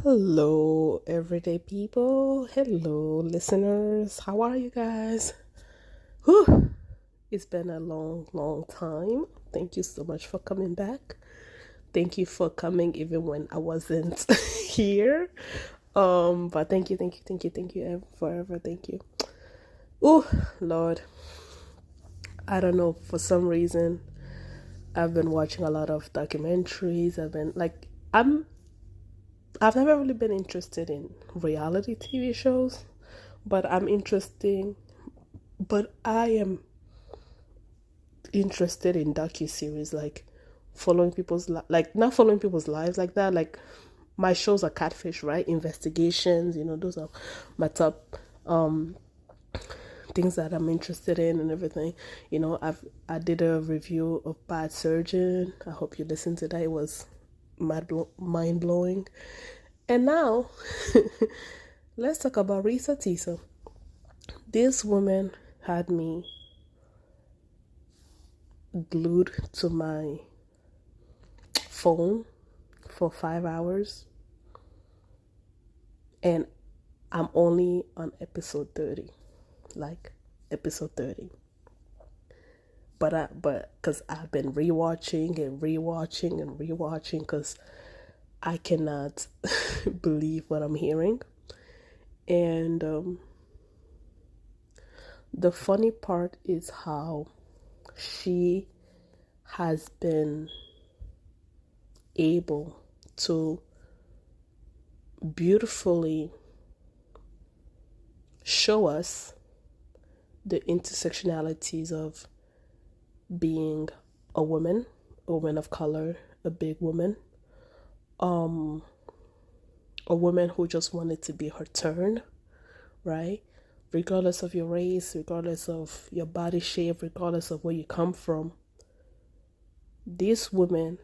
Hello, everyday people. Hello, listeners. How are you guys? Whew. It's been a long, long time. Thank you so much for coming back. Thank you for coming even when I wasn't here. But thank you forever. Thank you. Oh, Lord. I don't know. For some reason, I've been watching a lot of documentaries. I've never really been interested in reality TV shows, but I am interested in docu-series, like not following people's lives like that. Like my shows are catfish, right? Investigations, those are my top things that I'm interested in and everything. I did a review of Bad Surgeon. I hope you listened to that. It was mind blowing. And now, let's talk about Reesa Teesa. This woman had me glued to my phone for 5 hours, and I'm only on episode 30. Like, episode 30. But because I've been rewatching and rewatching and rewatching because I cannot believe what I'm hearing. And the funny part is how she has been able to beautifully show us the intersectionalities of being a woman of color, a big woman, a woman who just wanted to be her turn, right? Regardless of your race, regardless of your body shape, regardless of where you come from, this woman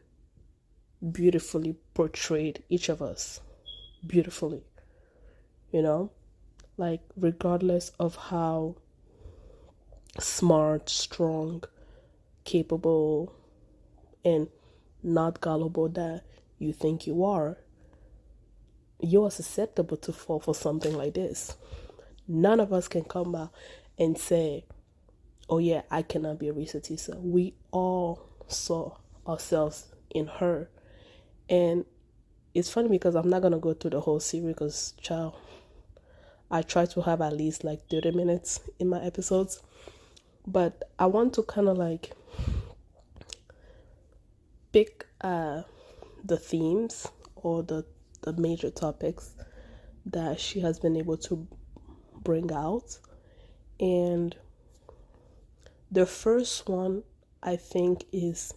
beautifully portrayed each of us beautifully, like regardless of how smart, strong, capable, and not gullible that you think you are susceptible to fall for something like this. None of us can come out and say, oh yeah, I cannot be a Reesa Teesa. We all saw ourselves in her. And it's funny because I'm not going to go through the whole series because, child, I try to have at least like 30 minutes in my episodes. But I want to kind of like pick the themes or the major topics that she has been able to bring out. And the first one, I think, is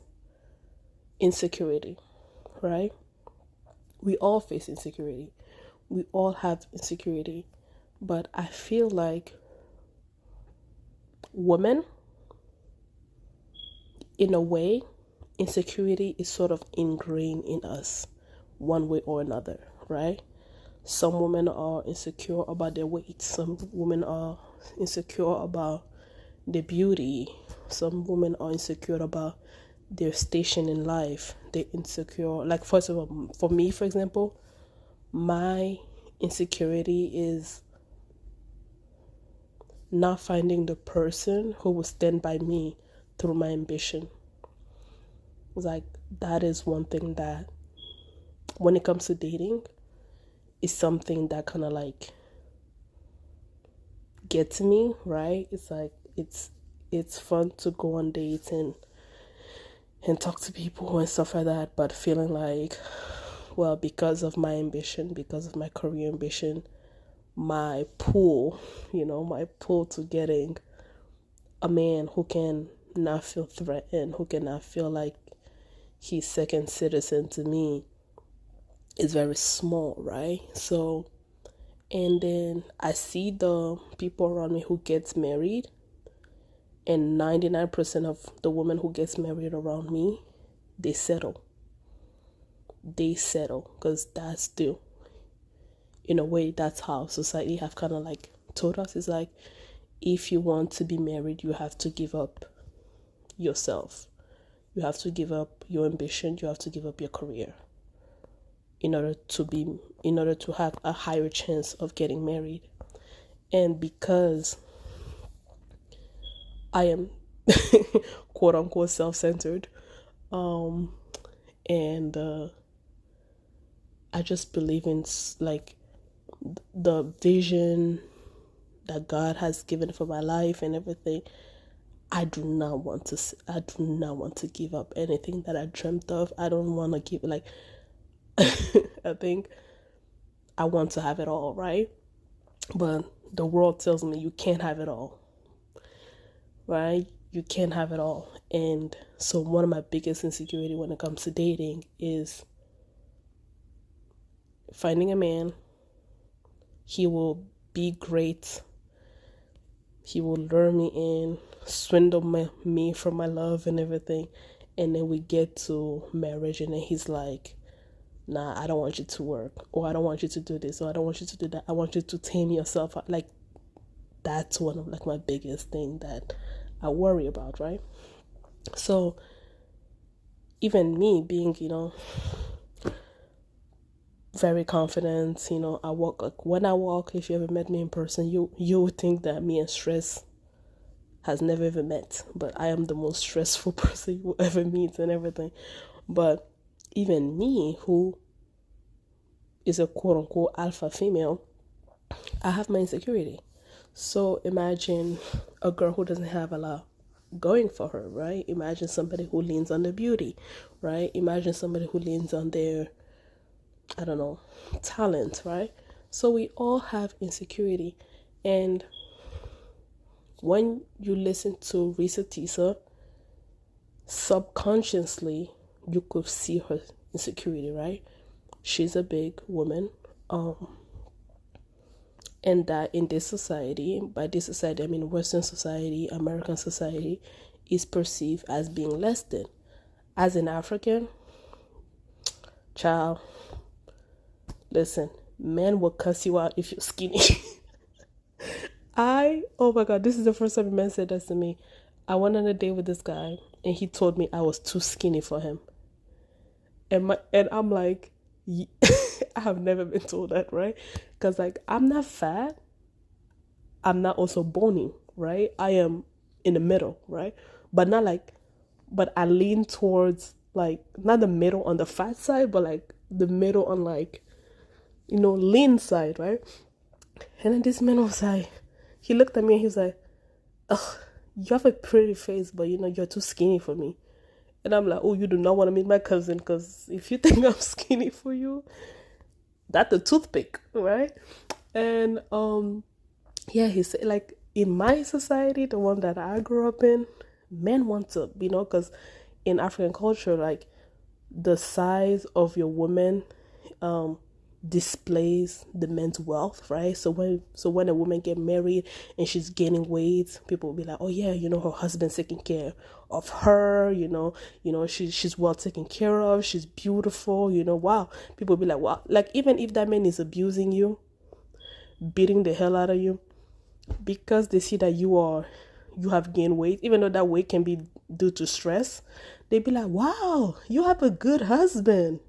insecurity, right? We all face insecurity. We all have insecurity. But I feel like women, in a way, insecurity is sort of ingrained in us one way or another, right? Some women are insecure about their weight. Some women are insecure about their beauty. Some women are insecure about their station in life. They're insecure. Like, first of all, for me, for example, my insecurity is not finding the person who will stand by me through my ambition. Like, that is one thing that, when it comes to dating, is something that kind of like gets me, right? It's like it's fun to go on dates and talk to people and stuff like that, but feeling like, well, because of my ambition, because of my career ambition, my pull to getting a man who can not feel threatened, who cannot feel like he's second citizen to me, is very small, right? So, and then I see the people around me who gets married, and 99% of the women who gets married around me, they settle because that's still, in a way, that's how society have kind of like told us. It's like, if you want to be married, you have to give up yourself. You have to give up your ambition. You have to give up your career. in order to have a higher chance of getting married. And because I am quote unquote self-centered, and I just believe in like the vision that God has given for my life and everything. I do not want to give up anything that I dreamt of. I don't want to give, like, I think I want to have it all, right? But the world tells me you can't have it all, right? You can't have it all. And so one of my biggest insecurity when it comes to dating is finding a man. He will be great. He will lure me in, swindle me for my love and everything. And then we get to marriage and then he's like, nah, I don't want you to work, or I don't want you to do this, or I don't want you to do that. I want you to tame yourself. Like, that's one of like my biggest thing that I worry about, right? So even me being, very confident, I walk, like when I walk, if you ever met me in person, you would think that me and stress has never even met, but I am the most stressful person you will ever meet and everything. But even me, who is a quote unquote alpha female, I have my insecurity. So imagine a girl who doesn't have a lot going for her, right? Imagine somebody who leans on their beauty, right? Imagine somebody who leans on their, I don't know, talent, right? So we all have insecurity. And when you listen to Reesa Teesa, subconsciously you could see her insecurity, right? She's a big woman, and that in this society, by this society I mean Western society, American society, is perceived as being less than. As an African child, listen, men will cuss you out if you're skinny. Oh my God, this is the first time a man said that to me. I went on a date with this guy and he told me I was too skinny for him. And I'm like, I have never been told that, right? Because like, I'm not fat, I'm not also bony, right? I am in the middle, right? But not like, but I lean towards like, not the middle on the fat side, but like the middle on like, lean side, right? And then this man was like, he looked at me and he was like, ugh, you have a pretty face, but you're too skinny for me. And I'm like, oh, you do not want to meet my cousin, because if you think I'm skinny for you, that's a toothpick, right? And yeah, he said, like, in my society, the one that I grew up in, men want to, because in African culture, like, the size of your woman displays the man's wealth, right? So when a woman get married and she's gaining weight, people will be like, oh yeah, her husband's taking care of her, she's well taken care of, she's beautiful, wow. People will be like, wow. Like, even if that man is abusing you, beating the hell out of you, because they see that you have gained weight, even though that weight can be due to stress, they be like, wow, you have a good husband.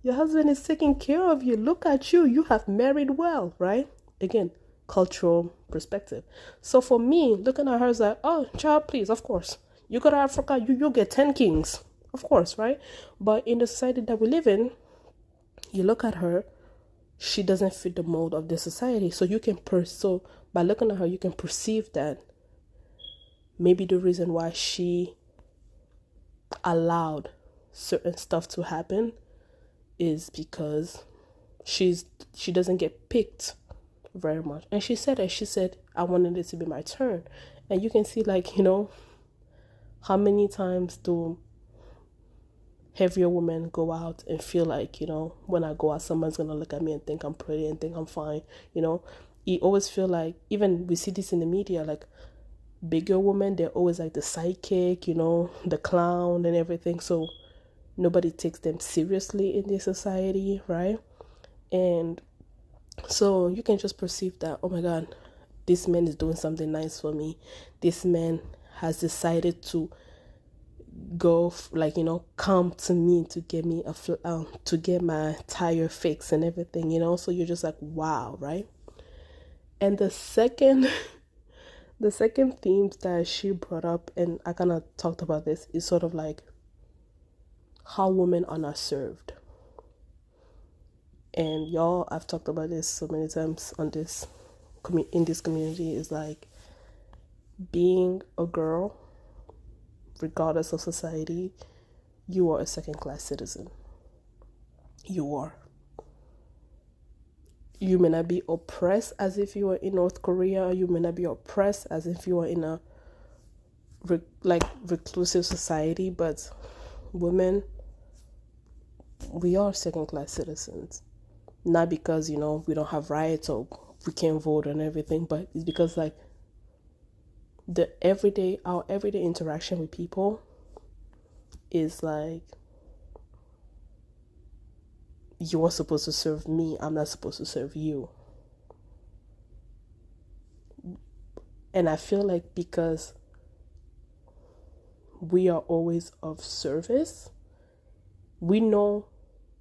Your husband is taking care of you. Look at you. You have married well, right? Again, cultural perspective. So for me, looking at her is like, oh, child, please, of course. You go to Africa, you'll get 10 kings. Of course, right? But in the society that we live in, you look at her, she doesn't fit the mold of the society. So so by looking at her, you can perceive that maybe the reason why she allowed certain stuff to happen is because she doesn't get picked very much. And she said I wanted it to be my turn. And you can see, like, how many times do heavier women go out and feel like, when I go out, someone's gonna look at me and think I'm pretty and think I'm fine. You always feel like, even we see this in the media, like, bigger women, they're always like the sidekick, the clown and everything. So nobody takes them seriously in this society, right? And so you can just perceive that, oh my God, this man is doing something nice for me. This man has decided to come to me to get me to get my tire fixed and everything, so you're just like, wow, right? And the second the second theme that she brought up, and I kind of talked about this, is sort of like how women are not served. And y'all, I've talked about this so many times on this in this community, is like being a girl, regardless of society, you are a second-class citizen. You are. You may not be oppressed as if you were in North Korea. You may not be oppressed as if you were in a reclusive society, but women, we are second-class citizens. Not because, we don't have rights or we can't vote and everything, but it's because like our everyday interaction with people is like, you are supposed to serve me, I'm not supposed to serve you. And I feel like because we are always of service, we know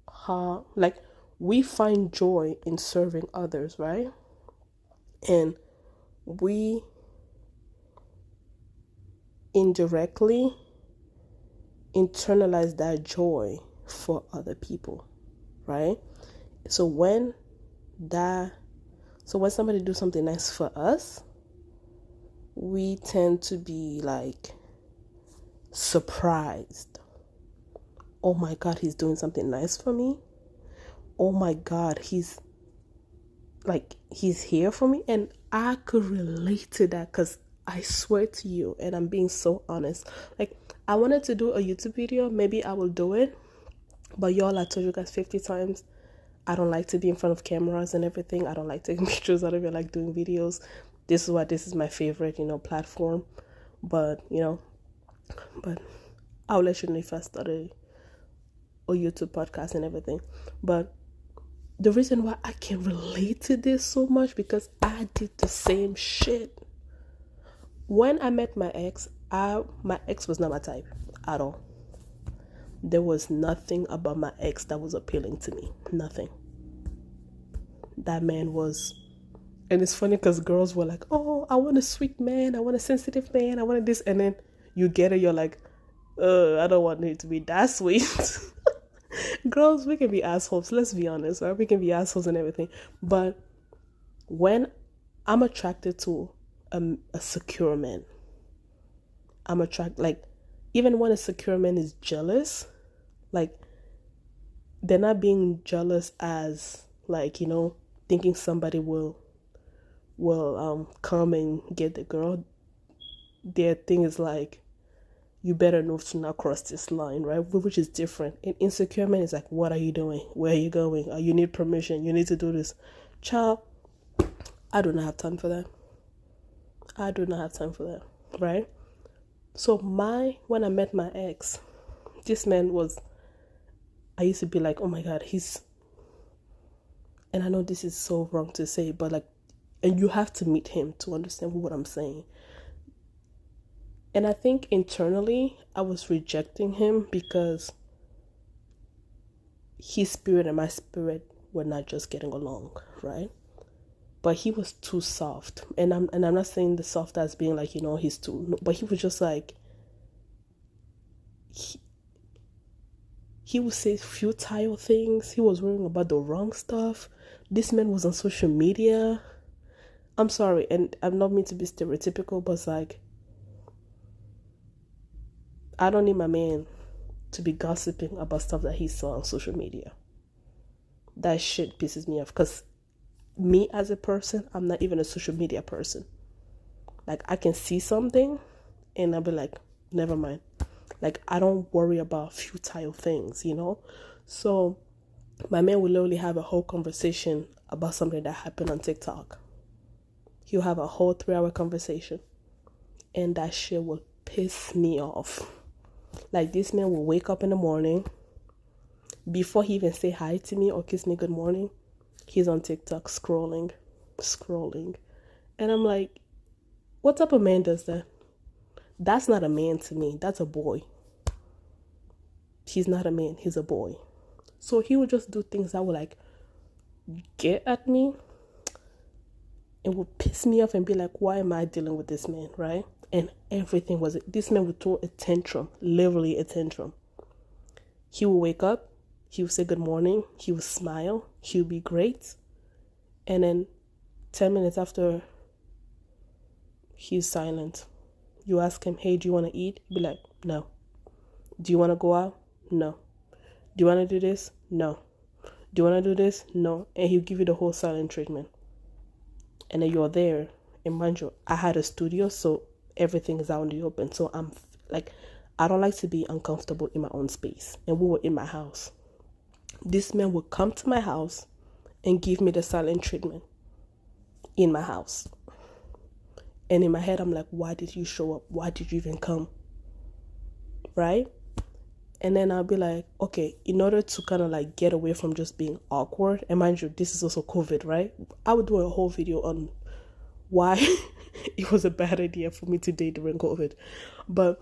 how, like, we find joy in serving others, right? And we indirectly internalize that joy for other people, right? So when somebody do something nice for us, we tend to be like surprised. Oh my God, he's doing something nice for me. Oh my God, he's here for me. And I could relate to that, because I swear to you, and I'm being so honest, like, I wanted to do a YouTube video. Maybe I will do it, but y'all, I told you guys 50 times, I don't like to be in front of cameras and everything. I don't like taking pictures. I don't even like doing videos. This is my favorite, platform. But I'll let you know if I started a YouTube podcast and everything. But the reason why I can relate to this so much, because I did the same shit. When I met my ex was not my type at all. There was nothing about my ex that was appealing to me. Nothing. That man was, and it's funny because girls were like, oh, I want a sweet man, I want a sensitive man, I want this, and then you get it, you're like, I don't want it to be that sweet. Girls, we can be assholes, let's be honest, right? We can be assholes and everything. But when I'm attracted to a secure man, I'm attracted, like, even when a secure man is jealous, like, they're not being jealous as, like, thinking somebody will come and get the girl. Their thing is like, you better know to not cross this line, right? Which is different. An insecure man is like, what are you doing? Where are you going? You need permission. You need to do this. Child, I do not have time for that. I do not have time for that, right? So when I met my ex, this man was, I used to be like, oh my God, and I know this is so wrong to say, but like, and you have to meet him to understand what I'm saying. And I think internally, I was rejecting him because his spirit and my spirit were not just getting along, right? But he was too soft. And I'm not saying the soft as being like, he's too, but he was just like, he would say futile things. He was worrying about the wrong stuff. This man was on social media. I'm sorry, and I'm not meant to be stereotypical, but it's like, I don't need my man to be gossiping about stuff that he saw on social media. That shit pisses me off, because me as a person, I'm not even a social media person. Like, I can see something and I'll be like, never mind. Like, I don't worry about futile things, So my man will literally have a whole conversation about something that happened on TikTok. He'll have a whole 3-hour conversation, and that shit will piss me off. Like, this man will wake up in the morning, before he even say hi to me or kiss me good morning, he's on TikTok scrolling. And I'm like, what type of man does that? That's not a man to me. That's a boy. he's not a man, he's a boy. So he would just do things that would like get at me. It would piss me off and be like, why am I dealing with this man, right? And everything was, this man would throw a tantrum, literally a tantrum. He would wake up, he would say good morning, he would smile, he would be great. And then 10 minutes after, he's silent. You ask him, hey, do you want to eat? He'd be like, no. Do you want to go out? No. Do you want to do this? No. Do you want to do this? No. And he'll give you the whole silent treatment. And then you're there. And mind you, I had a studio, so everything is out in the open. So I'm like, I don't like to be uncomfortable in my own space. And we were in my house. This man would come to my house and give me the silent treatment in my house. And in my head, I'm like, why did you show up? Why did you even come? Right? And then I'll be like, okay, in order to kind of like get away from just being awkward, and mind you, this is also COVID, right? I would do a whole video on why it was a bad idea for me to date during COVID. But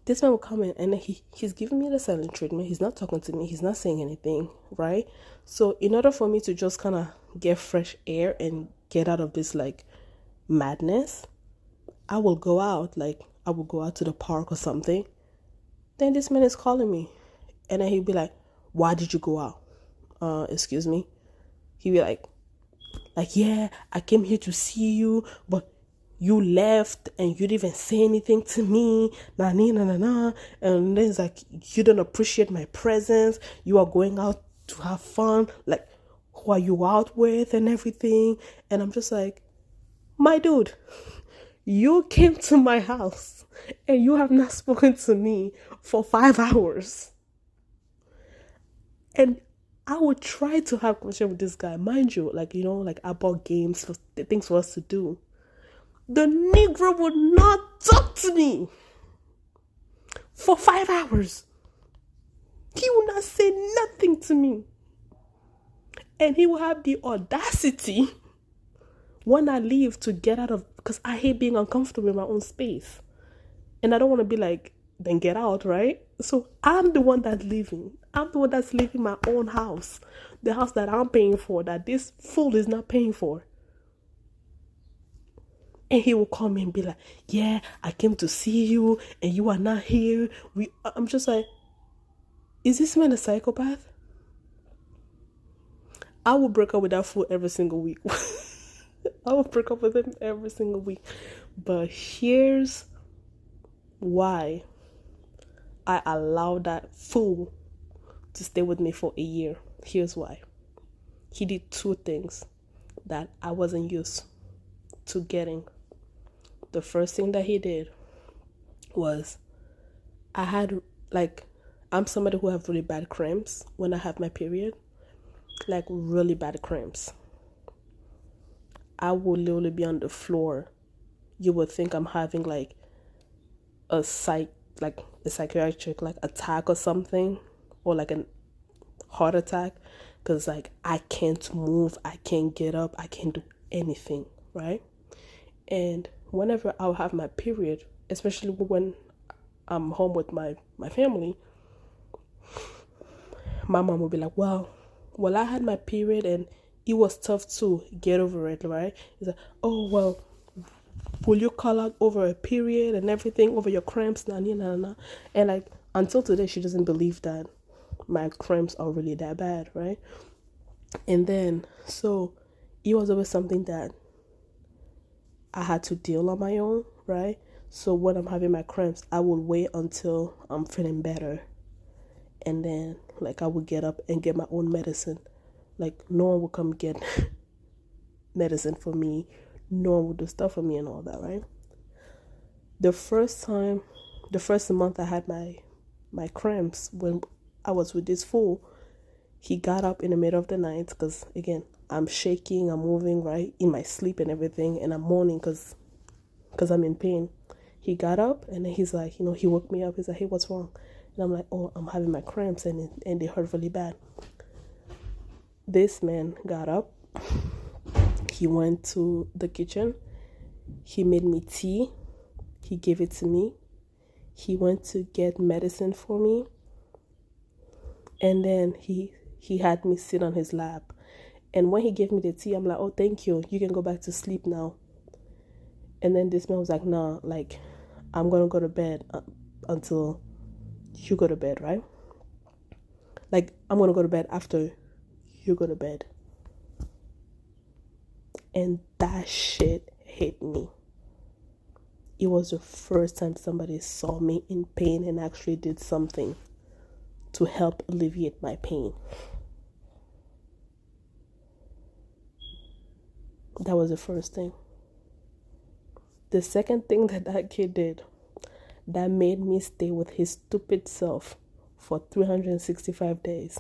this man will come in and he's giving me the silent treatment. He's not talking to me. He's not saying anything, right? So in order for me to just kind of get fresh air and get out of this like madness, I will go out. Like I will go out to the park or something. Then this man is calling me. And then he'll be like, why did you go out? Excuse me? He'll be like, yeah, I came here to see you, but you left and you didn't even say anything to me. Nah. And then it's like, you don't appreciate my presence. You are going out to have fun. Like, who are you out with and everything? And I'm just like, my dude, you came to my house and you have not spoken to me for 5 hours. And I would try to have conversation with this guy. Mind you, like, you know, like I bought games, for things for us to do. The Negro would not talk to me for 5 hours. He would not say nothing to me. And he will have the audacity when I leave to get out of, because I hate being uncomfortable in my own space. And I don't want to be like, then get out, right? So I'm the one that's leaving. I'm the one that's leaving my own house. The house that I'm paying for, that this fool is not paying for. And he will call me and be like, yeah, I came to see you and you are not here. I'm just like, is this man a psychopath? I will break up with that fool every single week. I will break up with him every single week. But here's why I allowed that fool to stay with me for a year. Here's why. He did 2 things that I wasn't used to getting. The first thing that he did was I'm somebody who have really bad cramps when I have my period. Like really bad cramps. I will literally be on the floor. You would think I'm having like a psychiatric like attack or something, or like a heart attack, because like I can't move, I can't get up, I can't do anything, right? And whenever I'll have my period, especially when I'm home with my family, my mom will be like, well, I had my period and it was tough to get over it, right? It's like, oh, well, will you call out over a period and everything, over your cramps? Nah. And like, until today, she doesn't believe that my cramps are really that bad, right? And then, so it was always something that I had to deal on my own, right? So when I'm having my cramps, I will wait until I'm feeling better. And then, like, I would get up and get my own medicine. Like, no one would come get medicine for me. No one would do stuff for me and all that, right? The first month I had my cramps, when I was with this fool, he got up in the middle of the night, because, again, I'm shaking, I'm moving, right, in my sleep and everything, and I'm moaning because I'm in pain. He got up, and then he's like, he woke me up. He's like, hey, what's wrong? And I'm like, oh, I'm having my cramps, and they hurt really bad. This man got up. He went to the kitchen. He made me tea. He gave it to me. He went to get medicine for me. And then he had me sit on his lap. And when he gave me the tea, I'm like, oh, thank you. You can go back to sleep now. And then this man was like, nah, like, I'm going to go to bed until you go to bed, right? Like, I'm going to go to bed after you go to bed. And that shit hit me. It was the first time somebody saw me in pain and actually did something to help alleviate my pain. That was the first thing. The second thing that kid did that made me stay with his stupid self for 365 days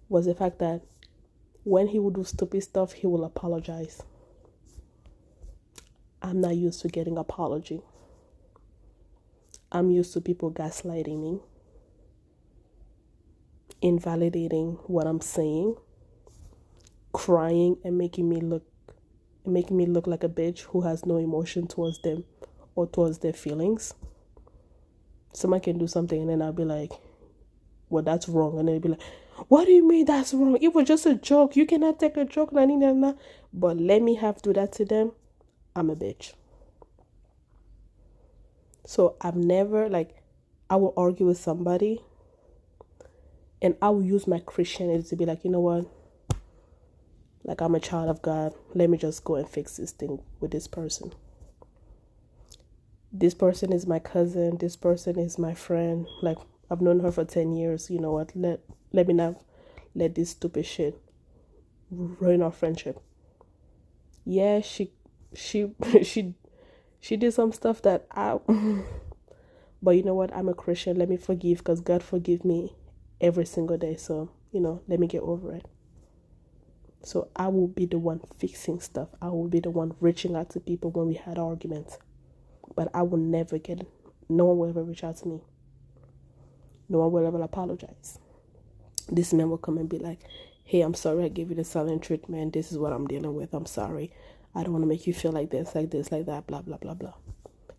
was the fact that when he would do stupid stuff, he will apologize. I'm not used to getting apology. I'm used to people gaslighting me, invalidating what I'm saying, crying and making me look like a bitch who has no emotion towards them or towards their feelings. Someone can do something and then I'll be like, well, that's wrong. And they'll be like, what do you mean that's wrong? It was just a joke. You cannot take a joke. But let me have to do that to them. I'm a bitch. So I've never, I will argue with somebody and I will use my Christianity to be like, you know what? Like, I'm a child of God. Let me just go and fix this thing with this person. This person is my cousin. This person is my friend. Like, I've known her for 10 years. You know what? Let me not let this stupid shit ruin our friendship. Yeah, she did some stuff that but you know what? I'm a Christian. Let me forgive because God forgive me every single day. So, let me get over it. So I will be the one fixing stuff. I will be the one reaching out to people when we had arguments. But I will never no one will ever reach out to me. No one will ever apologize. This man will come and be like, hey, I'm sorry I gave you the silent treatment. This is what I'm dealing with. I'm sorry. I don't want to make you feel like this, like that, blah, blah, blah, blah.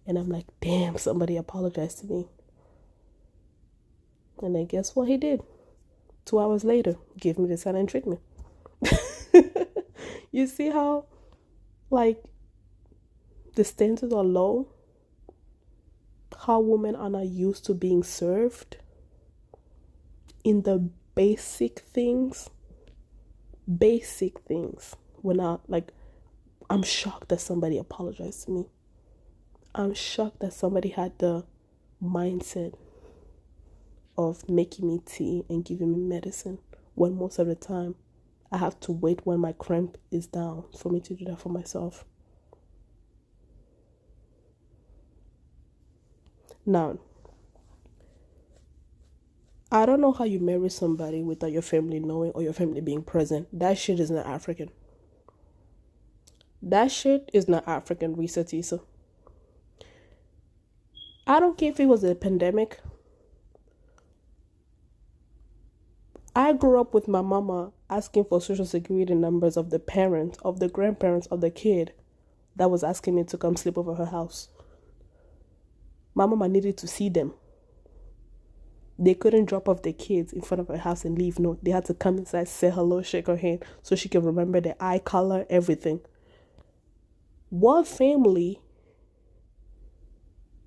And I'm like, damn, somebody apologized to me. And then guess what he did? 2 hours later, gave me the silent treatment. You see how, the standards are low? How women are not used to being served in the basic things. When I'm shocked that somebody apologized to me. I'm shocked that somebody had the mindset of making me tea and giving me medicine when most of the time I have to wait when my cramp is down for me to do that for myself. Now, I don't know how you marry somebody without your family knowing or your family being present. That shit is not African. That shit is not African, Reesa, Teesa. I don't care if it was a pandemic. I grew up with my mama asking for social security numbers of the parents, of the grandparents of the kid that was asking me to come sleep over her house. My mama needed to see them. They couldn't drop off their kids in front of her house and leave. No, they had to come inside, say hello, shake her hand so she could remember their eye color, everything. What family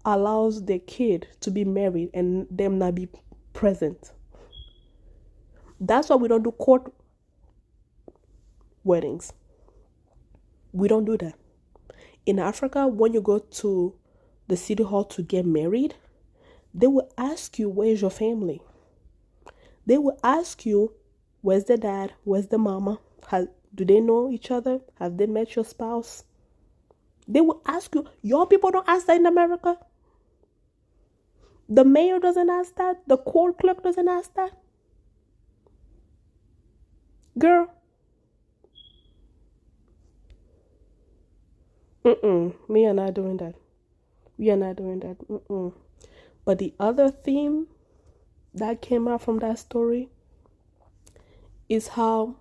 allows their kid to be married and them not be present? That's why we don't do court weddings. We don't do that. In Africa, when you go to the city hall to get married, they will ask you, where's your family? They will ask you, where's the dad? Where's the mama? Do they know each other? Have they met your spouse? They will ask you. Your people don't ask that in America. The mayor doesn't ask that. The court clerk doesn't ask that. Girl. We are not doing that. We are not doing that. But the other theme that came out from that story is how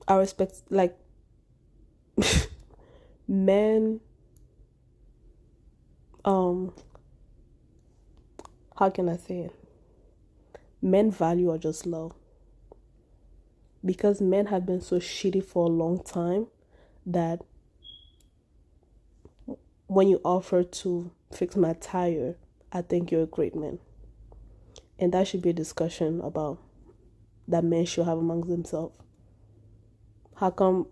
I respect, men, how can I say it? Men value or just love. Because men have been so shitty for a long time that when you offer to fix my tire, I think you're a great man. And that should be a discussion about that men should have amongst themselves. How come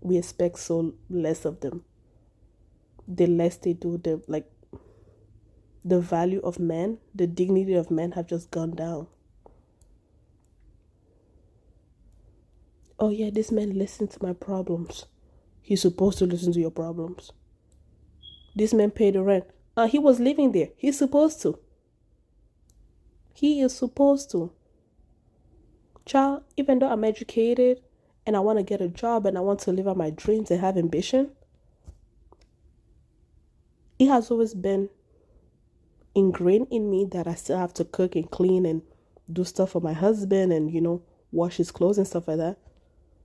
we expect so less of them? The less they do, the value of men, the dignity of men have just gone down. Oh yeah, this man listens to my problems. He's supposed to listen to your problems. This man paid the rent. He was living there. He's supposed to. He is supposed to. Child, even though I'm educated and I want to get a job and I want to live out my dreams and have ambition, it has always been ingrained in me that I still have to cook and clean and do stuff for my husband and, wash his clothes and stuff like that.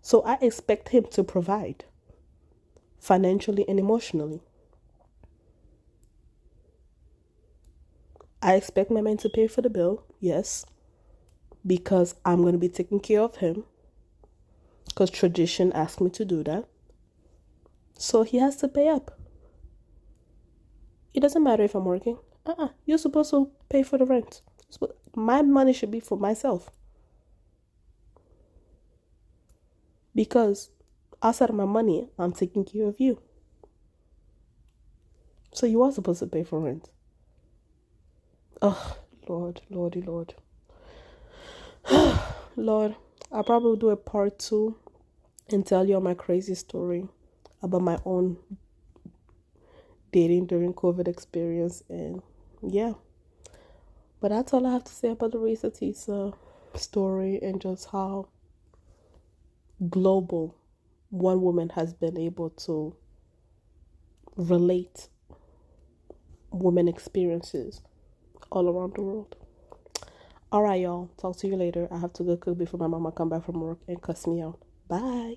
So I expect him to provide financially and emotionally. I expect my man to pay for the bill, yes, because I'm going to be taking care of him, because tradition asks me to do that. So he has to pay up. It doesn't matter if I'm working. You're supposed to pay for the rent. My money should be for myself. Because outside of my money, I'm taking care of you. So you are supposed to pay for rent. Oh, Lord, Lordy, Lord. Lord, I'll probably do a part 2 and tell you my crazy story about my own dating during COVID experience. And yeah. But that's all I have to say about the Reesa Teesa story and just how global one woman has been able to relate women experiences all around the world. All right, y'all. Talk to you later. I have to go cook before my mama come back from work and cuss me out. Bye.